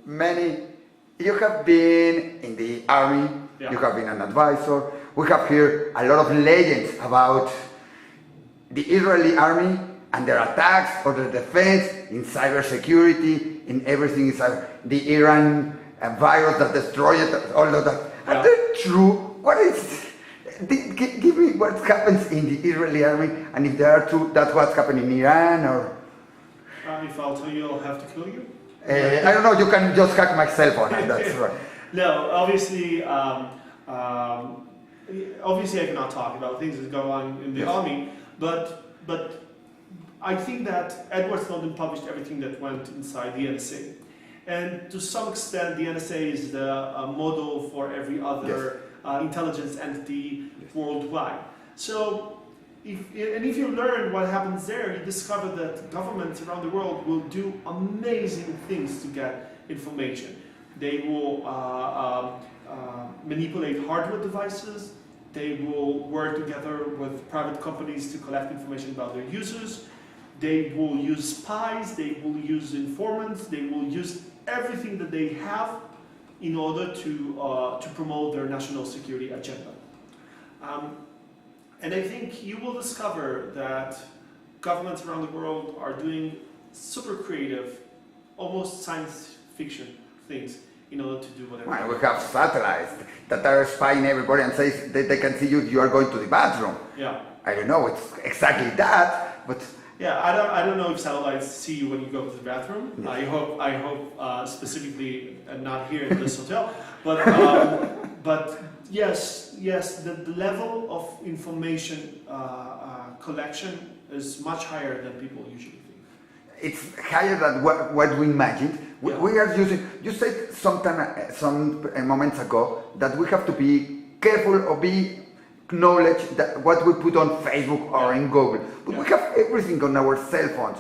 Menny, you have been in the army, you have been an advisor. We have here a lot of legends about the Israeli army and their attacks or their defense in cybersecurity, in everything inside the Iran virus that destroyed all of that. Are they true? What is? Give me what happens in the Israeli army, and if they are true, that's what's happening in Iran, or? If I'll tell you, I'll have to kill you. I don't know. You can just hack my cell phone, and that's right. No, obviously, obviously, I cannot talk about things that go on in the army, but I think that Edward Snowden published everything that went inside the NSA. And to some extent, the NSA is the model for every other intelligence entity worldwide. So, if you learn what happens there, you discover that governments around the world will do amazing things to get information. They will manipulate hardware devices. They will work together with private companies to collect information about their users. They will use spies, they will use informants, they will use everything that they have in order to promote their national security agenda. And I think you will discover that governments around the world are doing super creative, almost science fiction things in order to do whatever. Well, we have satellites that are spying everybody and say they can see you are going to the bathroom. Yeah. I don't know it's exactly that, but yeah, I don't know if satellites see you when you go to the bathroom. Yes. I hope specifically not here in this hotel, but yes, the level of information collection is much higher than people usually think. It's higher than what we imagined. We are using. You said some moments ago that we have to be careful or be knowledge that what we put on Facebook or in Google, but we have everything on our cell phones.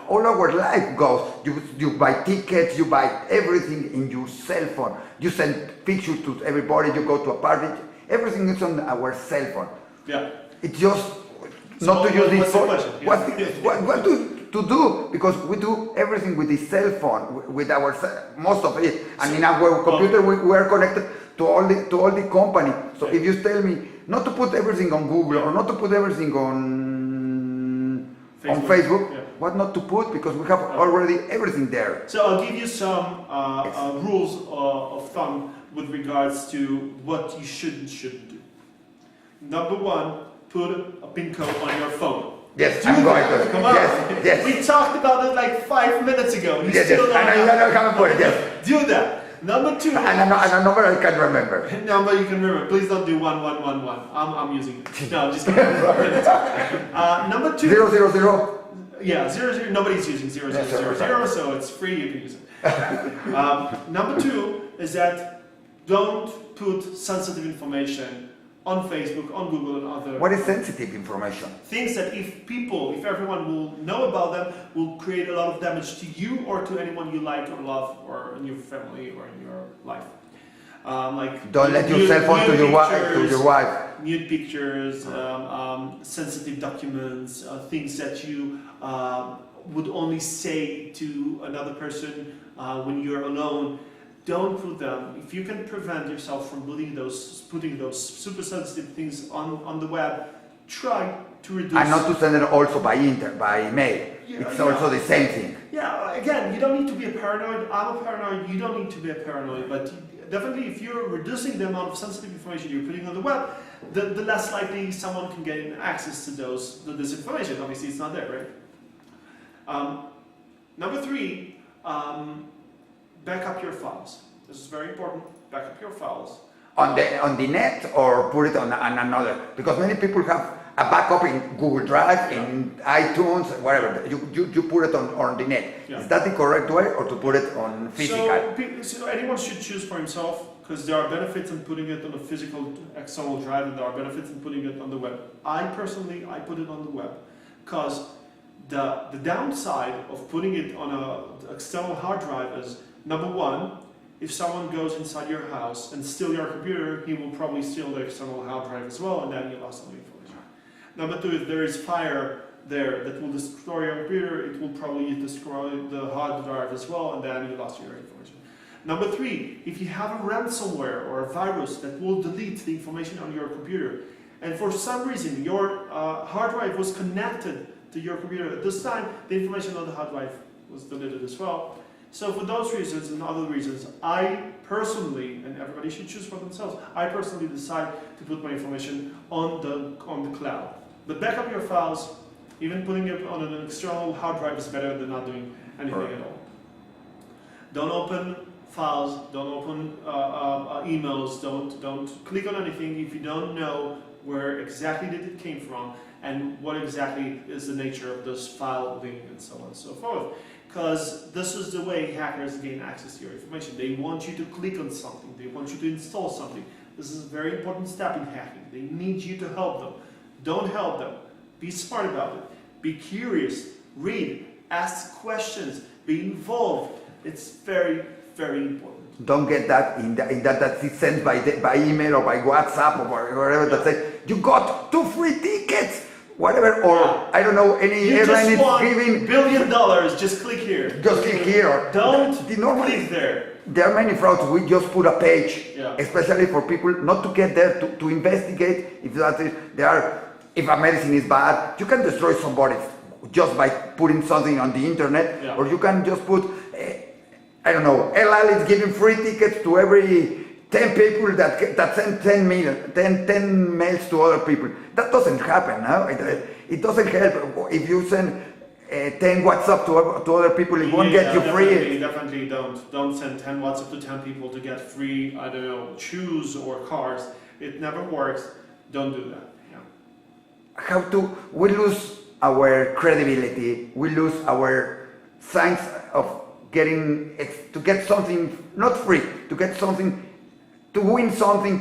All our life goes. You buy tickets, you buy everything in your cell phone. You send pictures to everybody. You go to a party. Everything is on our cell phone. It's just not to use this phone. What to do, because we do everything with the cell phone, with our most of it, and in our computer we are connected to all the company. So if you tell me not to put everything on Google or not to put everything on Facebook, what not to put, because we have already everything there. So I'll give you some rules of thumb with regards to what you shouldn't do. Number one, put a PIN code on your phone. Yes, I'm going to. Come on. Yes. We talked about it like 5 minutes ago. You still don't I haven't put it. Yes. Do that. Number two. And a number I can't remember. Number you can remember. Please don't do 1111. I'm using it. No, I'm just kidding. Number two. 000. Yeah, 00. Nobody's using 0000, so it's free. You can use it. Number two is that don't put sensitive information on Facebook, on Google, and other. What is sensitive information? Things that if everyone will know about them, will create a lot of damage to you or to anyone you like or love, or in your family or in your life. Like don't let your cell phone to your wife. Nude pictures, sensitive documents, things that you would only say to another person when you're alone. Don't put them. If you can prevent yourself from putting those super sensitive things on the web, try to reduce. And not to send it also by email. It's also the same thing. Yeah. Again, you don't need to be a paranoid. I'm a paranoid. You don't need to be a paranoid. But definitely, if you're reducing the amount of sensitive information you're putting on the web, the less likely someone can get access to this information. Obviously, it's not there, right? Number three. Back up your files. This is very important. Back up your files. On the net, or put it on another? Because many people have a backup in Google Drive, in iTunes, whatever. You put it on the net. Is that the correct way, or to put it on physical? So anyone should choose for himself, because there are benefits in putting it on a physical external drive, and there are benefits in putting it on the web. I personally put it on the web, because the downside of putting it on an external hard drive is, number one, if someone goes inside your house and steal your computer, he will probably steal the external hard drive as well, and then you lost all the information. Number two, if there is fire there that will destroy your computer, it will probably destroy the hard drive as well, and then you lost your information. Number 3, if you have a ransomware or a virus that will delete the information on your computer, and for some reason your hard drive was connected to your computer at this time, the information on the hard drive was deleted as well. So for those reasons and other reasons, I personally, and everybody should choose for themselves, I personally decide to put my information on the cloud. But back up your files, even putting it on an external hard drive is better than not doing anything at all. Don't open files, don't open emails, don't click on anything if you don't know where exactly it came from and what exactly is the nature of this file link and so on and so forth. Because this is the way hackers gain access to your information. They want you to click on something, they want you to install something. This is a very important step in hacking. They need you to help them. Don't help them. Be smart about it. Be curious. Read. Ask questions. Be involved. It's very, very important. Don't get that in that is sent by email or by WhatsApp or whatever that says you got 2 free tickets, whatever, or I don't know, any airline is giving $1 billion. Just click here. Just click here. Don't click there. There are many frauds. We just put a page, especially for people not to get there to investigate if that is if a medicine is bad. You can destroy somebody just by putting something on the internet, or you can just put. I don't know, LL is giving free tickets to every 10 people that send 10 mails to other people. That doesn't happen, no? It doesn't help. If you send 10 WhatsApp to other people, it won't get you free. Definitely don't send 10 WhatsApp to 10 people to get free, I don't know, shoes or cars. It never works. Don't do that. We lose our credibility, we lose our signs of to get something not free, to get something, to win something,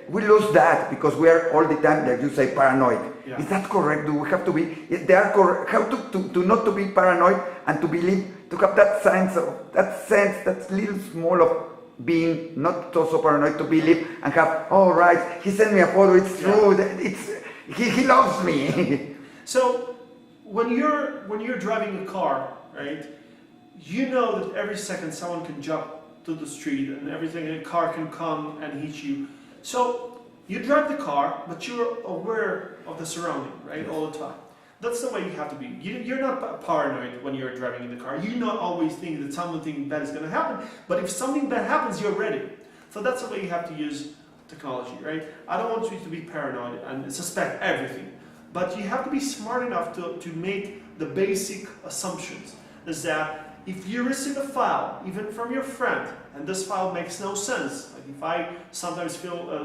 we lose that because we are all the time, like you say, paranoid. Is that correct? Do we have to be? They are correct. How to not to be paranoid and to believe, to have that sense, that little small of being not so paranoid, to believe and have. Oh right, he sent me a photo. It's true. He loves me. So when you're driving a car, right? You know that every second someone can jump to the street and a car can come and hit you. So you drive the car, but you're aware of the surrounding, right, all the time. That's the way you have to be. You're not paranoid when you're driving in the car. You not always think that something bad is going to happen, but if something bad happens, you're ready. So that's the way you have to use technology, right? I don't want you to be paranoid and suspect everything, but you have to be smart enough to make the basic assumptions. Is that if you receive a file, even from your friend, and this file makes no sense, like if I sometimes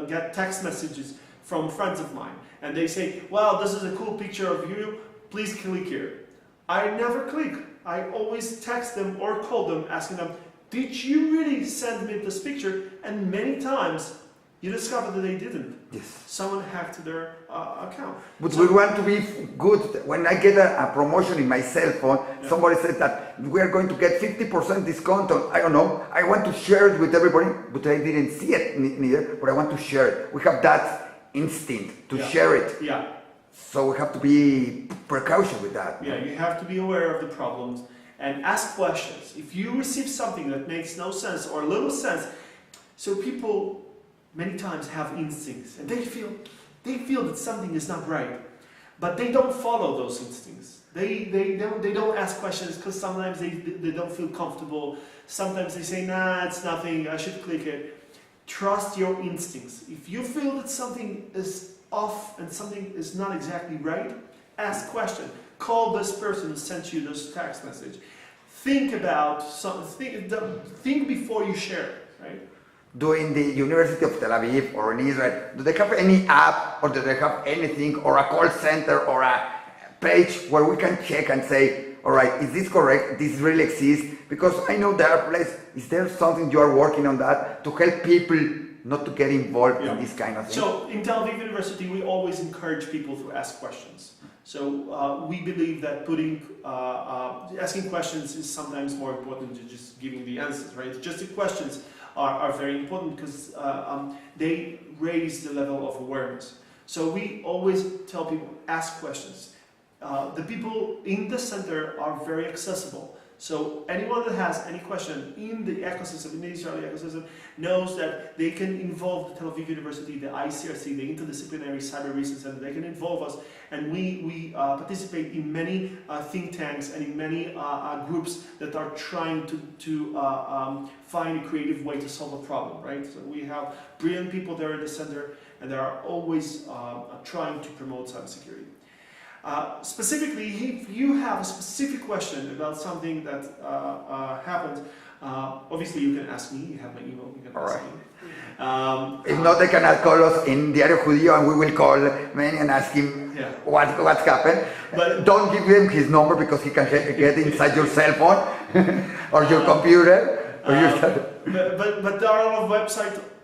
get text messages from friends of mine, and they say, well, this is a cool picture of you, please click here. I never click. I always text them or call them, asking them, did you really send me this picture? And many times, you discover that they didn't. Yes. Someone hacked their account. But we want to be good. When I get a promotion in my cell phone, somebody said that we are going to get 50% discount on, I don't know, I want to share it with everybody, but I didn't see it neither, but I want to share it. We have that instinct to share it. Yeah. So we have to be precaution with that. Yeah, you have to be aware of the problems and ask questions. If you receive something that makes no sense or little sense, so people many times have instincts and they feel that something is not right, but they don't follow those instincts. They don't ask questions because sometimes they don't feel comfortable. Sometimes they say, nah, it's nothing, I should click it. Trust your instincts. If you feel that something is off and something is not exactly right, ask questions. Call this person who sent you this text message. Think about something. Think before you share it, right? Do in the University of Tel Aviv or in Israel, do they have any app or do they have anything or a call center or a page where we can check and say, all right, is this correct? This really exists? Because I know there are places, is there something you are working on that to help people not to get involved in this kind of thing? So in Tel Aviv University, we always encourage people to ask questions. So we believe that asking questions is sometimes more important than just giving the answers, right? Just the questions are very important because they raise the level of awareness. So we always tell people, ask questions. The people in the center are very accessible. So anyone that has any question in the ecosystem, in the Israeli ecosystem, knows that they can involve the Tel Aviv University, the ICRC, the Interdisciplinary Cyber Research Center. They can involve us, and we participate in many think tanks and in many groups that are trying to find a creative way to solve a problem, right? So we have brilliant people there at the center, and they are always trying to promote cybersecurity. Specifically, if you have a specific question about something that happened, obviously you can ask me. You have my email. You can ask me. If not, they can call us in Diario Judío, and we will call Menny and ask him what's happened. But don't give him his number because he can get inside your cell phone or your computer. But there are a lot of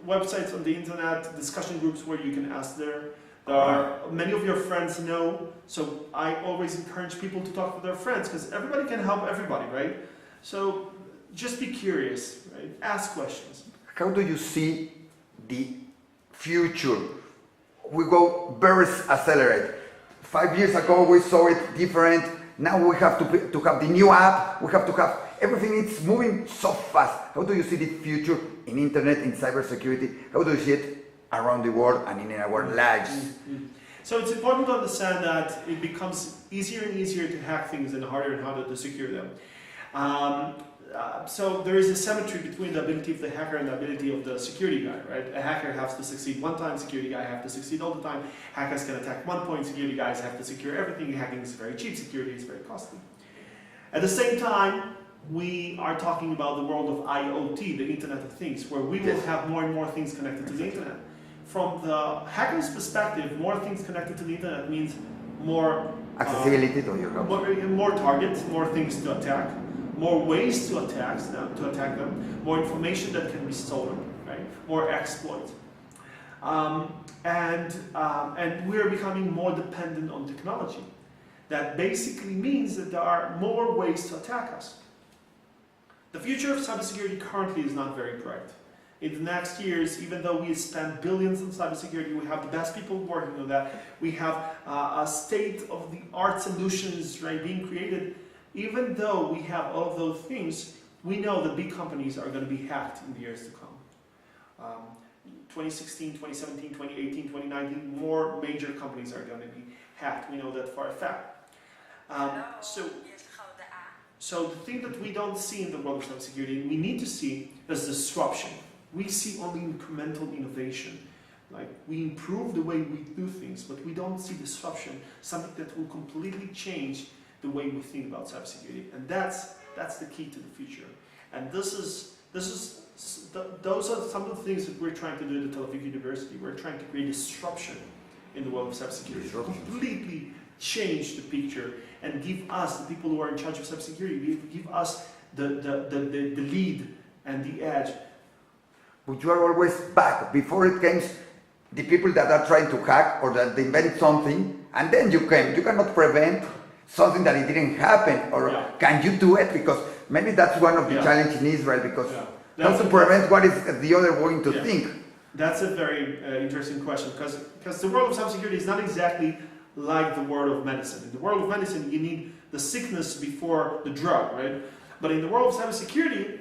websites on the internet, discussion groups where you can ask there. There are many of your friends know, so I always encourage people to talk to their friends because everybody can help everybody, right? So just be curious, right? Ask questions. How do you see the future? We go very accelerated. 5 years ago we saw it different. Now we have to have the new app. We have to have everything. It's moving so fast. How do you see the future in internet, in cybersecurity? How do you see it around the world and in our lives? So it's important to understand that it becomes easier and easier to hack things and harder to secure them. So there is a symmetry between the ability of the hacker and the ability of the security guy, right? A hacker has to succeed one time, security guy has to succeed all the time. Hackers can attack one point, security guys have to secure everything. Hacking is very cheap, security is very costly. At the same time, we are talking about the world of IoT, the Internet of Things, where we will have more and more things connected to the Internet. From the hacker's perspective, more things connected to the Internet means more accessibility to your house. More targets, more things to attack, more ways to attack them, more information that can be stolen, right? More exploits. And we're becoming more dependent on technology. That basically means that there are more ways to attack us. The future of cybersecurity currently is not very bright. In the next years, even though we spend billions on cybersecurity, we have the best people working on that, we have a state-of-the-art solutions, right, being created. Even though we have all of those things, we know that big companies are going to be hacked in the years to come. 2016, 2017, 2018, 2019, more major companies are going to be hacked. We know that for a fact. So the thing that we don't see in the world of cybersecurity, we need to see is disruption. We see only incremental innovation. Like, we improve the way we do things, but we don't see disruption, something that will completely change the way we think about cybersecurity. And that's the key to the future. And those are some of the things that we're trying to do at the Tel Aviv University. We're trying to create disruption in the world of cybersecurity. Completely change the picture and give us, the people who are in charge of cybersecurity, give us the lead and the edge. But you are always back. Before it comes, the people that are trying to hack or that they invent something, and then you came. You cannot prevent something that it didn't happen, or can you do it? Because maybe that's one of the challenges in Israel, because how to prevent what is the other going to think? That's a very interesting question, because the world of cybersecurity is not exactly like the world of medicine. In the world of medicine, you need the sickness before the drug, right? But in the world of cybersecurity,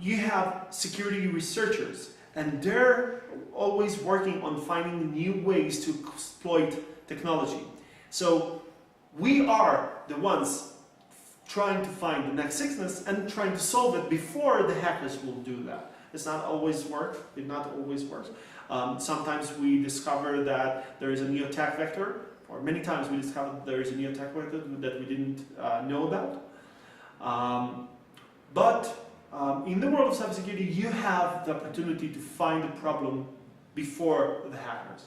you have security researchers, and they're always working on finding new ways to exploit technology. So we are the ones trying to find the next sickness and trying to solve it before the hackers will do that. It's not always work. It not always works. Sometimes we discover that there is a new attack vector, or many times we discover that there is a new attack vector that we didn't know about. But in the world of cybersecurity, you have the opportunity to find the problem before the hackers.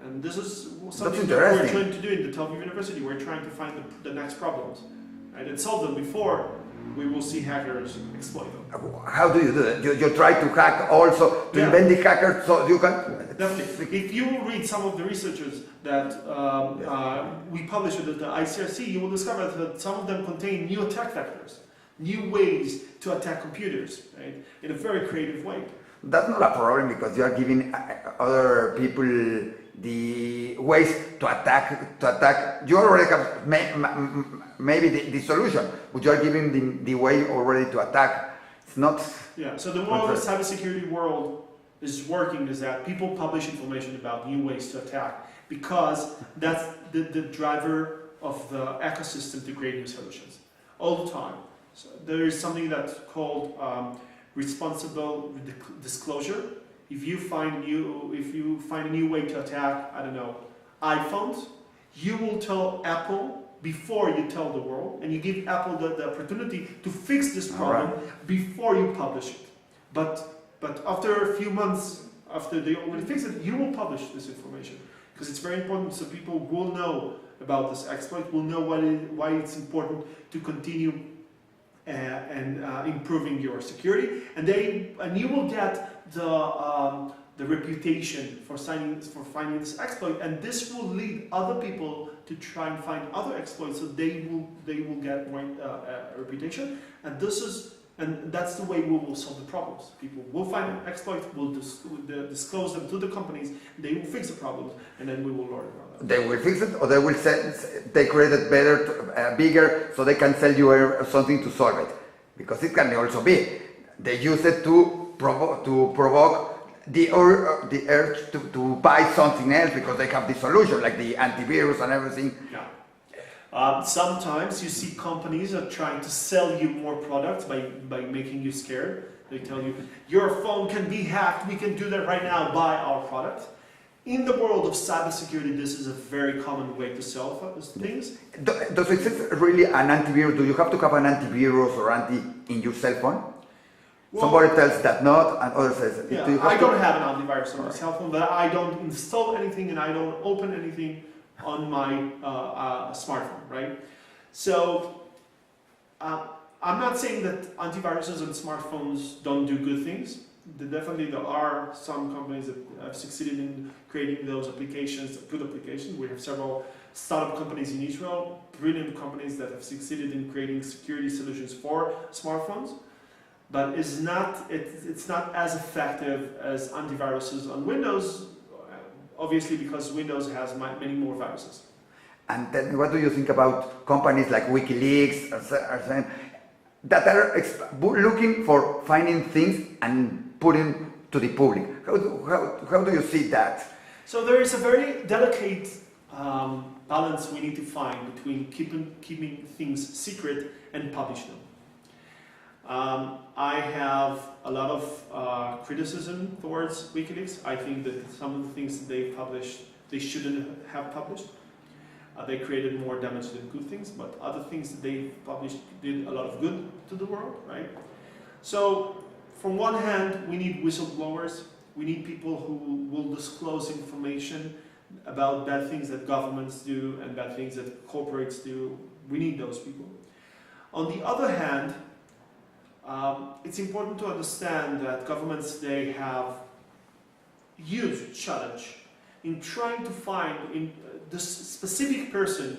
And this is something that we're trying to do in the Tel Aviv University. We're trying to find the next problems, right, and solve them before we will see hackers exploit them. How do you do that? You try to hack also, to invent the hacker so you can... Definitely. If you read some of the researchers that we publish at the ICRC, you will discover that some of them contain new attack vectors, new ways to attack computers, right, in a very creative way. That's not a problem because you are giving other people the ways to attack. You already have maybe the solution, but you are giving the way already to attack. It's not. Yeah. So the way the cybersecurity world is working is that people publish information about new ways to attack because that's the driver of the ecosystem to create new solutions all the time. So there is something that's called responsible disclosure. If you find a new way to attack, I don't know, iPhones, you will tell Apple before you tell the world, and you give Apple the opportunity to fix this problem before you publish it. But after a few months, after they already fix it, you will publish this information because it's very important, so people will know about this exploit, will know why it's important to continue improving your security, and you will get the reputation for finding this exploit, and this will lead other people to try and find other exploits, so they will get more reputation, and that's the way we will solve the problems. People will find exploits, will disclose them to the companies, they will fix the problems, and then we will learn about them. They will fix it, or they will they create it better, bigger, so they can sell you something to solve it. Because it can also be they use it to provoke the urge to buy something else because they have the solution, like the antivirus and everything. Yeah. Sometimes you see companies are trying to sell you more products by making you scared. They tell you, your phone can be hacked, we can do that right now, buy our product. In the world of cybersecurity, this is a very common way to sell things. Does it exist really an antivirus? Do you have to have an antivirus or in your cell phone? Well, somebody tells that not, and others says. Yeah, I don't have an antivirus on my cell phone, but I don't install anything and I don't open anything on my smartphone, right? So I'm not saying that antiviruses on smartphones don't do good things. Definitely there are some companies that have succeeded in creating those applications, good applications. We have several startup companies in Israel, brilliant companies that have succeeded in creating security solutions for smartphones. But it's not as effective as antiviruses on Windows, obviously because Windows has many more viruses. And tell me, what do you think about companies like WikiLeaks that are looking for finding things and putting to the public? How do you see that? So there is a very delicate balance we need to find between keeping things secret and publish them. I have a lot of criticism towards WikiLeaks. I think that some of the things that they published, they shouldn't have published. They created more damage than good things, but other things that they published did a lot of good to the world, right? So, from one hand, we need whistleblowers. We need people who will disclose information about bad things that governments do and bad things that corporates do. We need those people. On the other hand, it's important to understand that governments today have huge challenge in trying to find this specific person,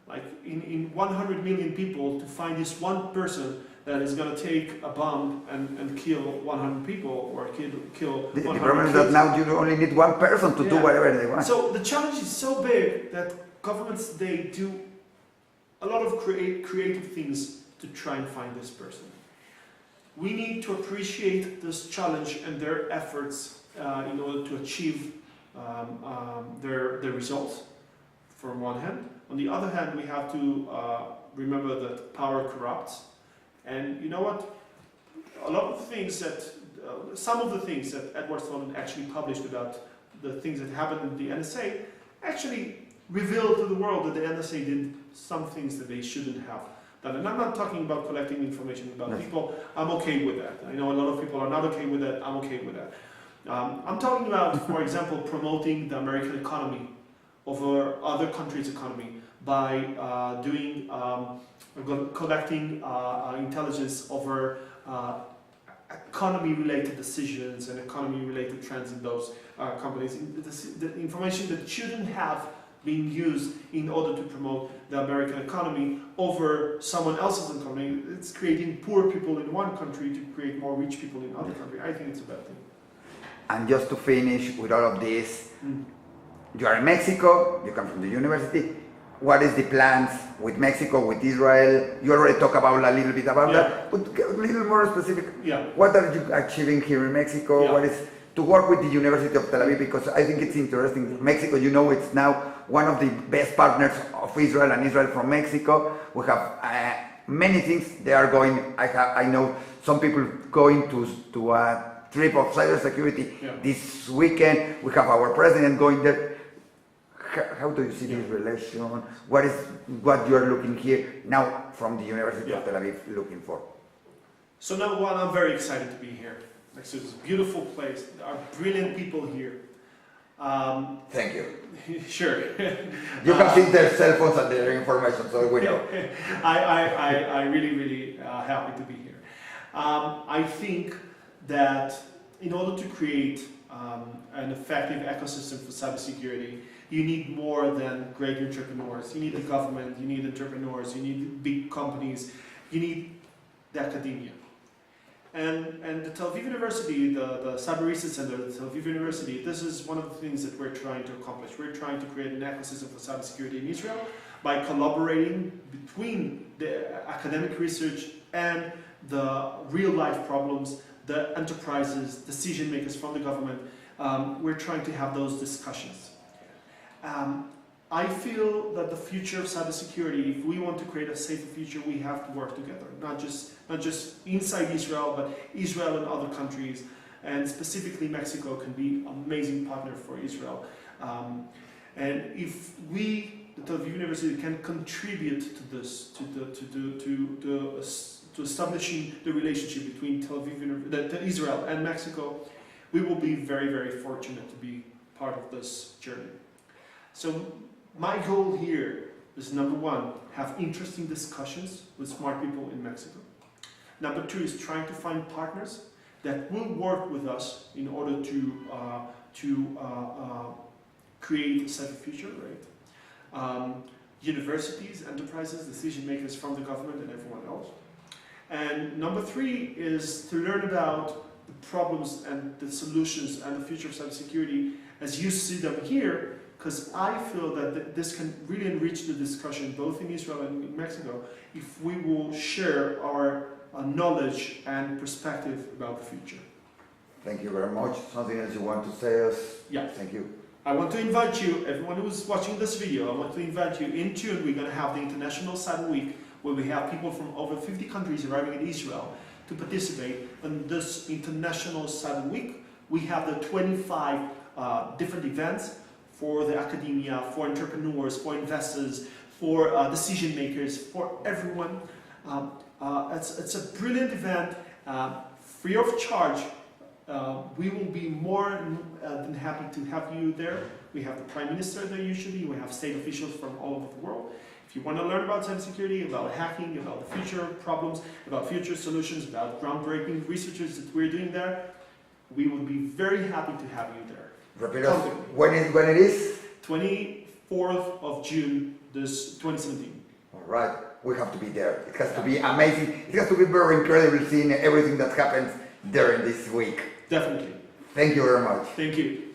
like in 100 million people, to find this one person that is going to take a bomb and kill 100 people or kill 100 The problem is that now you only need one person to do whatever they want. So the challenge is so big that governments today do a lot of creative things to try and find this person. We need to appreciate this challenge and their efforts in order to achieve their results, from one hand. On the other hand, we have to remember that power corrupts. And you know what? A lot of things that, some of the things that Edward Snowden actually published about the things that happened in the NSA actually revealed to the world that the NSA did some things that they shouldn't have done. And I'm not talking about collecting information about people. I'm okay with that. I know a lot of people are not okay with that. I'm okay with that. I'm talking about, for example, promoting the American economy over other countries' economy by collecting intelligence over economy-related decisions and economy-related trends in those companies. The information that shouldn't have being used in order to promote the American economy over someone else's economy. It's creating poor people in one country to create more rich people in another country. I think it's a bad thing. And just to finish with all of this, you are in Mexico, you come from the university. What is the plans with Mexico, with Israel? You already talked about a little bit about that, but get a little more specific. What are you achieving here in Mexico? What is to work with the University of Tel Aviv? Because I think it's interesting. Mexico, you know, it's now one of the best partners of Israel and Israel from Mexico. We have many things they are going. I know some people going to a trip of cybersecurity this weekend. We have our president going there. How do you see this relation? What you are looking here now from the University of Tel Aviv looking for? So number one, I'm very excited to be here. It's a beautiful place. There are brilliant people here. Thank you. Sure. You can see their cell phones and their information, so we know. I really happy to be here. I think that in order to create an effective ecosystem for cybersecurity, you need more than great entrepreneurs. You need the government, you need entrepreneurs, you need big companies, you need the academia. And the Tel Aviv University, the Cyber Research Center, the Tel Aviv University, this is one of the things that we're trying to accomplish. We're trying to create an ecosystem for cybersecurity in Israel by collaborating between the academic research and the real-life problems, the enterprises, decision makers from the government. We're trying to have those discussions. I feel that the future of cybersecurity, if we want to create a safer future, we have to work together, not just inside Israel, but Israel and other countries, and specifically Mexico can be an amazing partner for Israel. And if we, the Tel Aviv University, can contribute to this, to establishing the relationship between Tel Aviv, Israel and Mexico, we will be very fortunate to be part of this journey. So my goal here is, number one, have interesting discussions with smart people in Mexico. Number two is trying to find partners that will work with us in order to create a safer future, right? Universities, enterprises, decision makers from the government and everyone else. And number three is to learn about the problems and the solutions and the future of cybersecurity as you see them here, because I feel that this can really enrich the discussion both in Israel and in Mexico if we will share our knowledge and perspective about the future. Thank you very much. Something else you want to say us? Yeah. Thank you. I want to invite you, everyone who's watching this video, I want to invite you in June. We're going to have the International Cyber Week, where we have people from over 50 countries arriving in Israel to participate in this International Cyber Week. We have the 25 different events for the academia, for entrepreneurs, for investors, for decision makers, for everyone. It's a brilliant event, free of charge. We will be more than happy to have you there. We have the Prime Minister there usually, we have state officials from all over the world. If you want to learn about cybersecurity, about hacking, about the future problems, about future solutions, about groundbreaking researches that we're doing there, we will be very happy to have you there. Repeat us when it is? 24th of June, this 2017. All right, we have to be there. It has to be amazing. It has to be very incredible seeing everything that happens there in this week. Definitely. Thank you very much. Thank you.